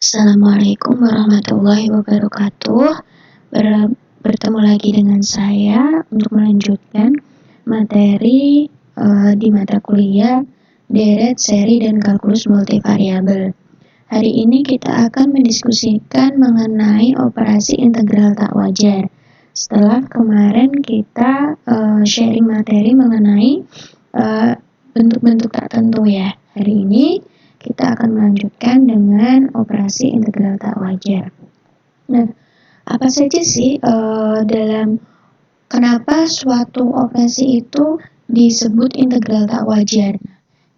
Assalamualaikum warahmatullahi wabarakatuh. Bertemu lagi dengan saya untuk melanjutkan materi di mata kuliah deret, seri, dan kalkulus multivariabel. Hari ini kita akan mendiskusikan mengenai operasi integral tak wajar. Setelah kemarin kita sharing materi mengenai bentuk-bentuk tak tentu ya. Hari ini kita akan melanjutkan dengan operasi integral tak wajar. Nah, apa saja sih kenapa suatu operasi itu disebut integral tak wajar?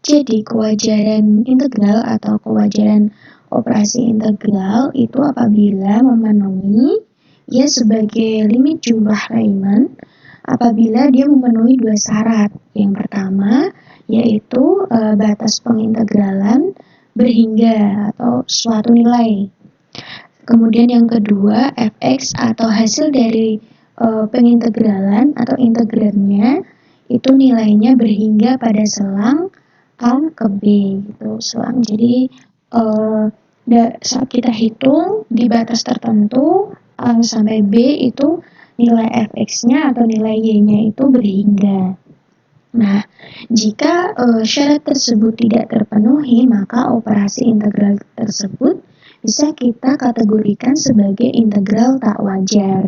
Jadi kewajaran integral atau kewajaran operasi integral itu apabila memenuhi ya sebagai limit jumlah Riemann apabila dia memenuhi dua syarat. Yang pertama yaitu batas pengintegralan berhingga atau suatu nilai. Kemudian yang kedua, fx atau hasil dari pengintegralan atau integrannya itu nilainya berhingga pada selang A ke B gitu. Selang. Jadi saat kita hitung di batas tertentu A sampai B itu nilai fx-nya atau nilai y-nya itu berhingga. Nah, jika syarat tersebut tidak terpenuhi, maka operasi integral tersebut bisa kita kategorikan sebagai integral tak wajar.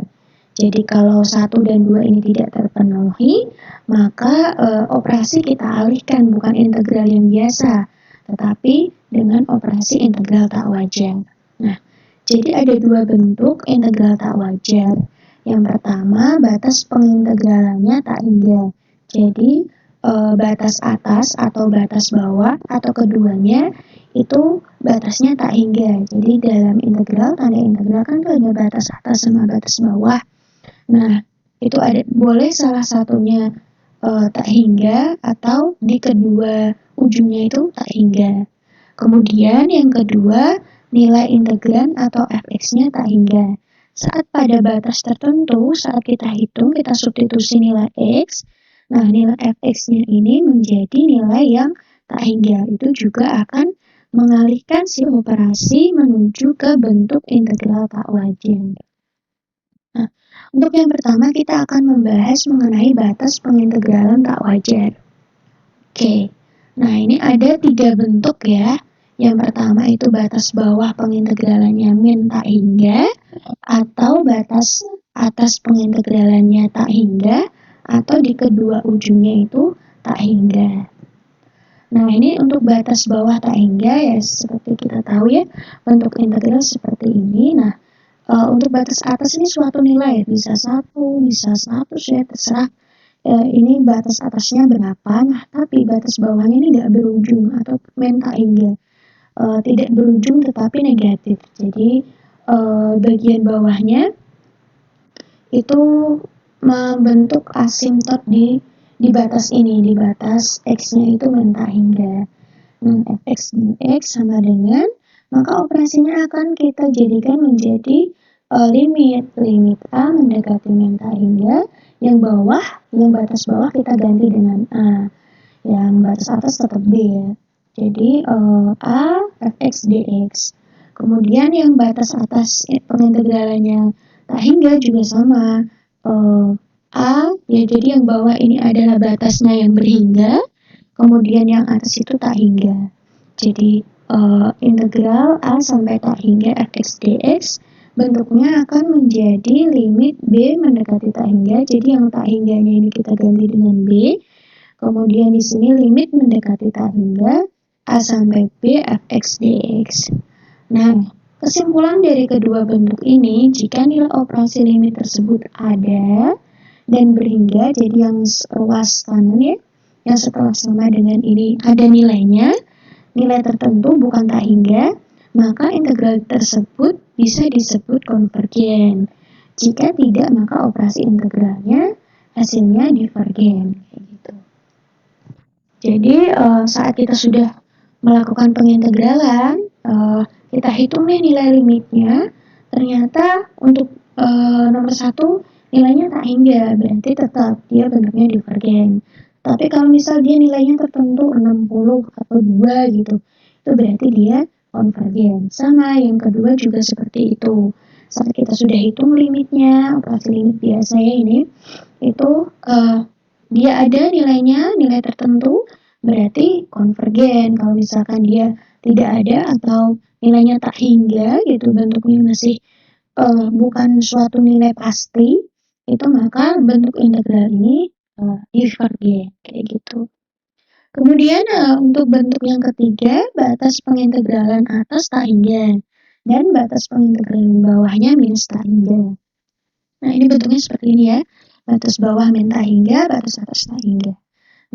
Jadi kalau 1 dan 2 ini tidak terpenuhi, maka operasi kita alihkan bukan integral yang biasa, tetapi dengan operasi integral tak wajar. Nah, jadi ada dua bentuk integral tak wajar. Yang pertama, batas pengintegralannya tak hingga. Jadi batas atas atau batas bawah atau keduanya itu batasnya tak hingga. Jadi dalam integral, tanda integral kan ada batas atas sama batas bawah. Nah, itu ada boleh salah satunya tak hingga atau di kedua ujungnya itu tak hingga. Kemudian yang kedua, nilai integran atau fx-nya tak hingga. Saat pada batas tertentu, saat kita hitung, kita substitusi nilai x, nah nilai fx-nya ini menjadi nilai yang tak hingga. Itu juga akan mengalihkan si operasi menuju ke bentuk integral tak wajar. Nah, untuk yang pertama kita akan membahas mengenai batas pengintegralan tak wajar. Oke, nah ini ada 3 bentuk ya. Yang pertama itu batas bawah pengintegralannya min tak hingga, atau batas atas pengintegralannya tak hingga, atau di kedua ujungnya itu tak hingga. Nah ini untuk batas bawah tak hingga ya seperti kita tahu ya, bentuk integral seperti ini. Nah untuk batas atas ini suatu nilai, bisa 1, bisa 100 ya, terserah ini batas atasnya berapa. Nah tapi batas bawahnya ini nggak berujung atau min tak hingga. Tidak berujung tetapi negatif. Jadi bagian bawahnya itu membentuk asimtot di batas ini, di batas x-nya itu min tak hingga. Nah, fx dx sama dengan, maka operasinya akan kita jadikan menjadi limit a mendekati min tak hingga, yang batas bawah kita ganti dengan a, yang batas atas tetap b ya. Jadi a fx dx. Kemudian yang batas atas pengintegralannya tak hingga juga sama. A ya, jadi yang bawah ini adalah batasnya yang berhingga, kemudian yang atas itu tak hingga. Jadi integral a sampai tak hingga fx dx bentuknya akan menjadi limit b mendekati tak hingga. Jadi yang tak hingganya ini kita ganti dengan b. Kemudian di sini limit mendekati tak hingga a sampai b fx dx. Nah, kesimpulan dari kedua bentuk ini, jika nilai operasi limit tersebut ada dan berhingga, jadi yang ruas kanan ya, yang setelah sama dengan ini ada nilainya, nilai tertentu bukan tak hingga, maka integral tersebut bisa disebut konvergen. Jika tidak, maka operasi integralnya hasilnya divergen. Kayak gitu. Jadi saat kita sudah melakukan pengintegralan, kita hitung nih nilai limitnya, ternyata untuk nomor 1 nilainya tak hingga, berarti tetap dia bentuknya divergen. Tapi kalau misal dia nilainya tertentu 60 atau 2 gitu, itu berarti dia konvergen. Sama yang kedua juga seperti itu. Saat kita sudah hitung limitnya, operasi limit biasanya ini, itu dia ada nilainya, nilai tertentu, berarti konvergen. Kalau misalkan dia tidak ada atau nilainya tak hingga gitu, bentuknya masih bukan suatu nilai pasti, itu maka bentuk integral ini divergen, kayak gitu. Kemudian untuk bentuk yang ketiga, batas pengintegralan atas tak hingga dan batas pengintegralan bawahnya minus tak hingga. Nah, ini bentuknya seperti ini ya. Batas bawah min tak hingga, batas atas tak hingga.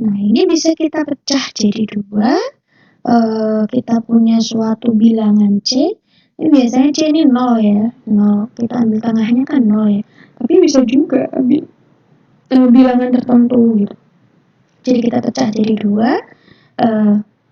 Nah, ini bisa kita pecah jadi dua. Kita punya suatu bilangan C. Ini biasanya C ini 0 ya. 0. Kita ambil tengahnya kan 0 ya. Tapi bisa juga ambil bilangan tertentu gitu. Jadi kita pecah jadi dua.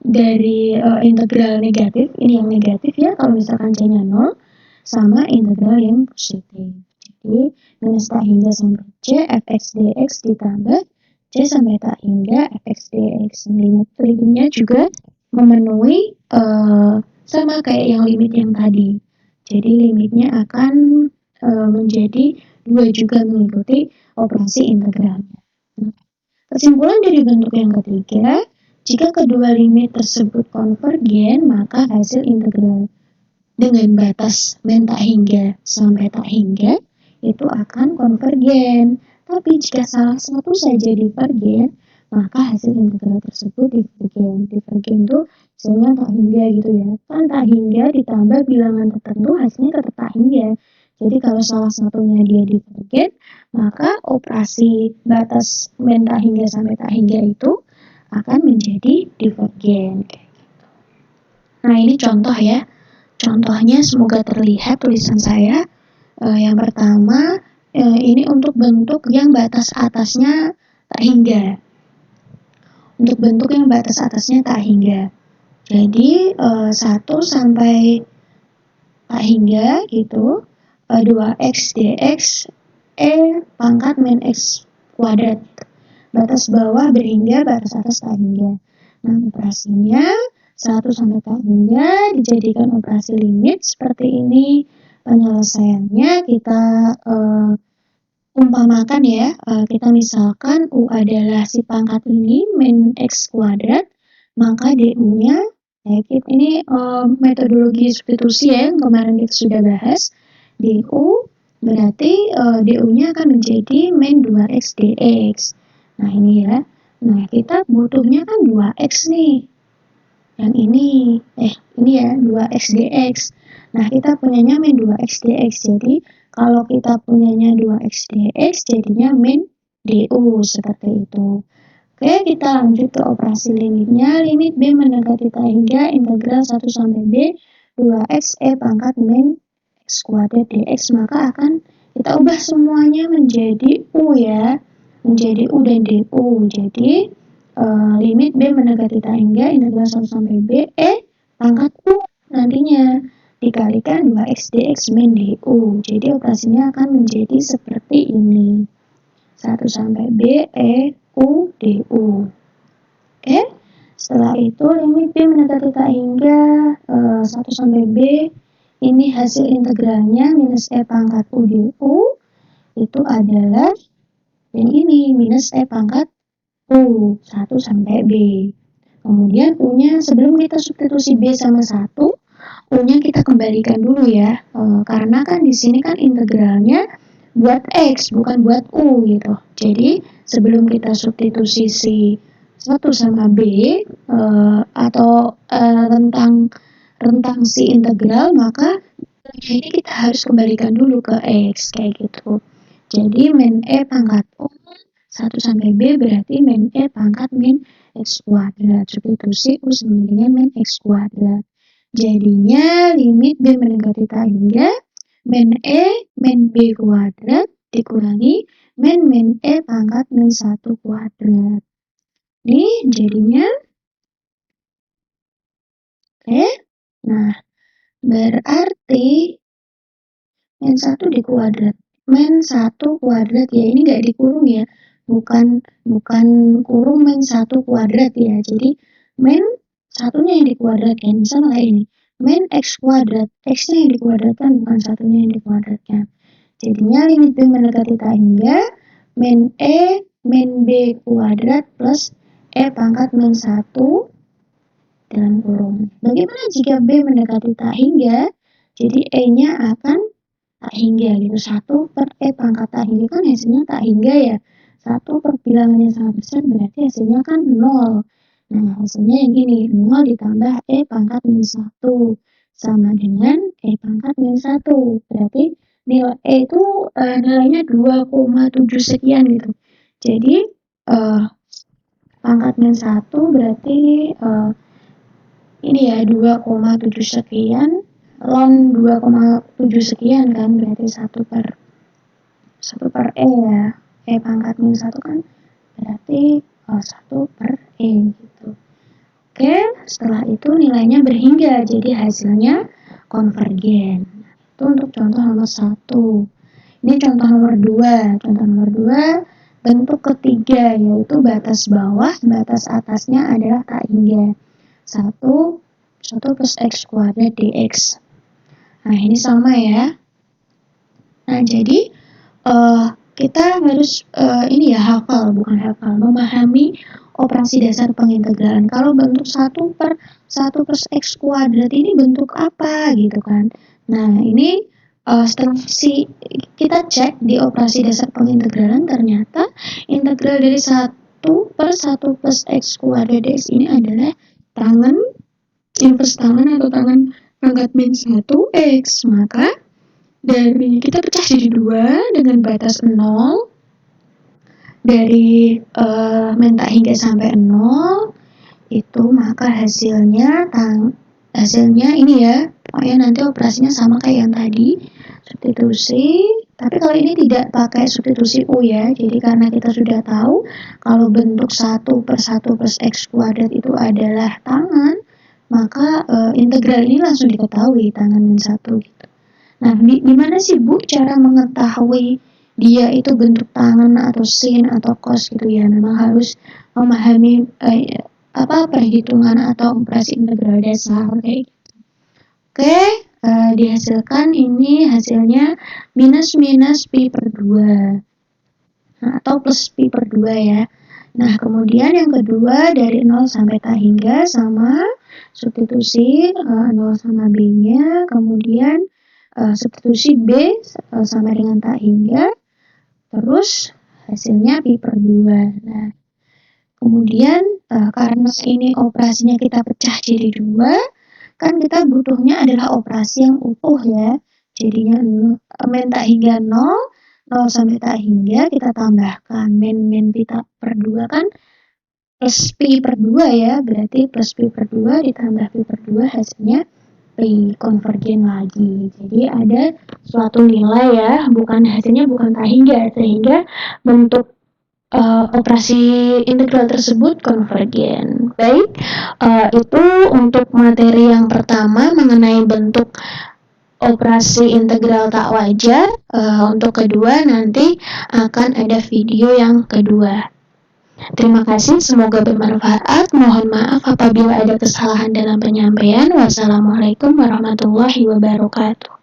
Dari integral negatif, ini yang negatif ya, kalau misalkan C-nya 0, sama integral yang positif. Jadi, minus tak hingga sampai C, fx dx ditambah C sampai tak hingga fx dx. Limitnya juga memenuhi sama kayak yang limit yang tadi. Jadi, limitnya akan menjadi 2 juga mengikuti operasi integralnya. Nah, kesimpulan dari bentuk yang ketiga, jika kedua limit tersebut konvergen, maka hasil integral dengan batas min tak hingga sampai tak hingga itu akan konvergen. Tapi jika salah satu saja divergen, maka hasil integral tersebut divergen. Divergen itu hasilnya tak hingga gitu ya. Kan tak hingga ditambah bilangan tertentu hasilnya tetap tak hingga. Jadi kalau salah satunya dia divergen, maka operasi batas min tak hingga sampai tak hingga itu akan menjadi divergen. Nah, ini contoh ya. Contohnya semoga terlihat tulisan saya. Yang pertama, ini untuk bentuk yang batas atasnya tak hingga. Untuk bentuk yang batas atasnya tak hingga. Jadi, 1 sampai tak hingga gitu. 2x dx pangkat min x kuadrat. Batas bawah berhingga, batas atas tak hingga. Nah, operasinya 1 sampai tak hingga dijadikan operasi limit seperti ini. Penyelesaiannya kita umpamakan ya, kita misalkan U adalah si pangkat ini min x kuadrat, maka du-nya ini metodologi substitusi ya yang kemarin kita sudah bahas. Du berarti du-nya akan menjadi min 2x dx. Nah, ini ya. Nah, kita butuhnya kan 2x nih. Yang ini ya 2x dx. Nah, kita punyanya min 2x dx. Jadi, kalau kita punyanya 2x dx, jadinya min du seperti itu. Oke, kita lanjut ke operasi limitnya. Limit b mendekati tak hingga integral 1 sampai b 2x pangkat min x kuadrat dx. Maka akan kita ubah semuanya menjadi u ya. Menjadi u dan du. Jadi limit b mendekati tak hingga integral 1 sampai b pangkat u nantinya dikalikan 2x dx min du. Jadi operasinya akan menjadi seperti ini. 1 sampai b u du. Oke. Setelah itu limit b mendekati tak hingga 1 sampai b ini hasil integralnya minus pangkat u du itu adalah yang ini minus pangkat U 1 sampai B. Kemudian U-nya sebelum kita substitusi B sama 1, U-nya kita kembalikan dulu ya. Karena kan di sini kan integralnya buat X bukan buat U gitu. Jadi sebelum kita substitusi si 1 sama B atau rentang si integral, maka ini kita harus kembalikan dulu ke X kayak gitu. Jadi min pangkat U 1 sampai B berarti min pangkat min x kuadrat. Substitusi U sama dengan min x kuadrat. Jadinya limit B mendekati tak hingga min B kuadrat dikurangi min pangkat min 1 kuadrat. Ini jadinya oke. Nah, berarti min 1 dikuadrat. Min 1 kuadrat ya, ini nggak dikurung ya. Bukan kurung min 1 kuadrat ya. Jadi min satunya yang dikuadratkan sama kayak ini. min X kuadrat. X-nya yang dikuadratkan, bukan satunya yang dikuadratkan. Jadinya limit B mendekati tak hingga min E min B kuadrat plus E pangkat min 1 dalam kurung. Bagaimana jika B mendekati tak hingga? Jadi E-nya akan tak hingga gitu. 1 per E pangkat tak hingga kan hasilnya tak hingga ya. 1 per bilangannya sangat besar berarti hasilnya kan 0. Nah hasilnya yang gini, 0 ditambah E pangkat min 1 sama dengan E pangkat min 1. Berarti nilai E itu nilainya 2,7 sekian gitu. Jadi pangkat min 1 berarti ini ya 2,7 sekian ln 2,7 sekian kan berarti 1 per E ya. E pangkat min 1 kan berarti 1 per E gitu. Oke, setelah itu nilainya berhingga jadi hasilnya konvergen. Itu untuk contoh nomor 1. Ini contoh nomor 2. Contoh nomor 2 bentuk ketiga yaitu batas bawah, batas atasnya adalah tak hingga. 1 plus X kuadrat dx. Nah ini sama ya. Nah jadi kita harus memahami operasi dasar pengintegralan. Kalau bentuk 1 plus X kuadrat ini bentuk apa gitu kan. Nah ini setelah kita cek di operasi dasar pengintegralan ternyata integral dari 1 per 1 plus X kuadrat dx ini adalah tangan inverse tangan atau tangan pangkat min 1x. Maka dari kita pecah jadi 2 dengan batas 0 dari min tak hingga sampai 0 itu, maka hasilnya ini ya, pokoknya nanti operasinya sama kayak yang tadi, substitusi. Tapi kalau ini tidak pakai substitusi U ya, jadi karena kita sudah tahu kalau bentuk 1 per 1 plus X kuadrat itu adalah tangan, maka integral ini langsung diketahui tangan min 1 gitu. Nah, gimana sih Bu cara mengetahui dia itu bentuk tangan atau sin atau cos gitu ya? Memang harus memahami perhitungan atau operasi integral dasar kayak gitu. Oke, dihasilkan ini hasilnya minus pi per 2 atau plus pi per 2 ya. Nah, kemudian yang kedua dari 0 sampai tak hingga sama substitusi 0 sama B-nya, kemudian substitusi B sama dengan tak hingga, terus hasilnya pi per 2. Nah, kemudian karena ini operasinya kita pecah jadi 2, kan kita butuhnya adalah operasi yang utuh ya. Jadinya min tak hingga 0 sampai tak hingga kita tambahkan min pi per 2 kan plus pi per 2 ya. Berarti plus pi per 2 ditambah pi per 2 hasilnya pi konvergen lagi. Jadi ada suatu nilai ya, hasilnya bukan tak hingga, sehingga bentuk operasi integral tersebut konvergen. Baik, itu untuk materi yang pertama mengenai bentuk operasi integral tak wajar. Untuk kedua nanti akan ada video yang kedua. Terima kasih, semoga bermanfaat. Mohon maaf apabila ada kesalahan dalam penyampaian. Wassalamualaikum warahmatullahi wabarakatuh.